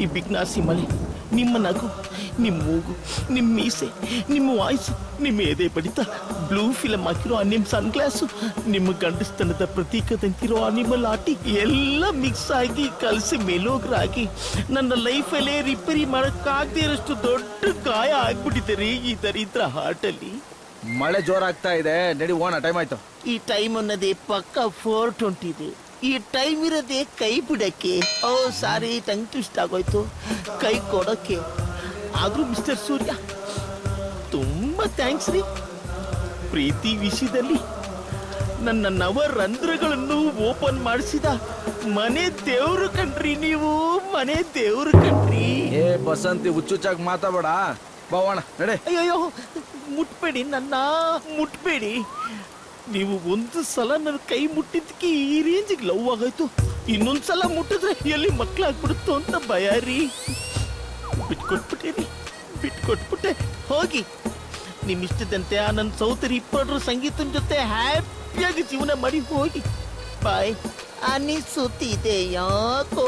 ಈ ಬಿಗ್ನಾಸಿ ಮಳೆ, ನಿಮ್ಮ ನಗು, ನಿಮ್ಮ ಮೂಗು, ನಿಮ್ಮ ಮೀಸೆ, ನಿಮ್ಮ ವಾಯ್ಸು, ನಿಮ್ಮ ಎದೆ ಬಡಿತ, ಬ್ಲೂ ಫಿಲಮ್ ಹಾಕಿರೋ ಆ ನಿಮ್ಮ ಸನ್ಗ್ಲಾಸು, ನಿಮ್ಮ ಗಂಡಸ್ತನದ ಪ್ರತೀಕದಂತಿರೋ ಆ ನಿಮ್ಮ ಲಾಟಿ ಎಲ್ಲ ಮಿಕ್ಸ್ ಆಗಿ ಕಲಸಿ ಮೇಲೋಗ್ರಾಗಿ ನನ್ನ ಲೈಫಲ್ಲೇ ರಿಪೇರಿ ಮಾಡೋಕ್ಕಾಗದೇ ಇರೋಷ್ಟು ದೊಡ್ಡ ಗಾಯ ಆಗ್ಬಿಟ್ಟಿದೆ ರೀ ಈ ದರಿದ್ರ ಹಾರ್ಟಲ್ಲಿ. ಮಳೆ ಜೋರಾಗ್ತಾ ಇದೆ, ನಡಿ ಹೋಗೋಣ, ಟೈಮ್ ಆಯ್ತು. ಈ ಟೈಮ್ ಅನ್ನೋದೇ ಪಕ್ಕ 4:20 ಇದೆ. ಈ ಟೈಮ್ ಇರೋದೇ ಕೈ ಬಿಡಕ್ಕೆ. ಓ ಸಾರಿ, ಟಂಗ್ ಟ್ವಿಸ್ಟ್ ಆಗೋಯ್ತು, ಕೈ ಕೊಡಕ್ಕೆ. ಆದ್ರೂ ಮಿಸ್ಟರ್ ಸೂರ್ಯ ತುಂಬಾ ಥ್ಯಾಂಕ್ಸ್ ರೀ. ಪ್ರೀತಿ ವಿಷಯದಲ್ಲಿ ನನ್ನ ನವರಂಧ್ರಗಳನ್ನು ಓಪನ್ ಮಾಡಿಸಿದ ಮನೆ ದೇವ್ರು ಕಣ್ರಿ ನೀವು, ಮನೆ ದೇವ್ರು ಕಣ್ರಿ. ಏ ಬಸಂತಿ, ಹುಚ್ಚುಚ್ಚಾಗಿ ಮಾತಾಡಬೇಡ, ಬಾವಣ ನಡೆ. ಅಯ್ಯೋ ಮುಟ್ಬೇಡಿ, ನನ್ನ ಮುಟ್ಬೇಡಿ. ನೀವು ಒಂದು ಸಲ ನನ್ನ ಕೈ ಮುಟ್ಟಿದ್ದಕ್ಕೆ ಈ ರೇಂಜಿಗೆ ಲವ್ ಆಗೋಯ್ತು. ಇನ್ನೊಂದ್ಸಲ ಮುಟ್ಟಿದ್ರೆ ಎಲ್ಲಿ ಮಕ್ಳಾಗ್ಬಿಡುತ್ತೋ ಅಂತ ಭಯ ರೀ. ಬಿಟ್ಕೊಟ್ಬಿಟ್ಟೆ. ಹೋಗಿ ನಿಮ್ಮಿಷ್ಟದಂತೆ ಆ ನನ್ನ ಸೌತರಿ ಇಪ್ಪಡ್ರು ಸಂಗೀತನ ಜೊತೆ ಹ್ಯಾಪಿಯಾಗಿ ಜೀವನ ಮಾಡಿ ಹೋಗಿ. ಬಾಯ್. ಅನಿಸುತ್ತಿದೆ ಯಾಕೋ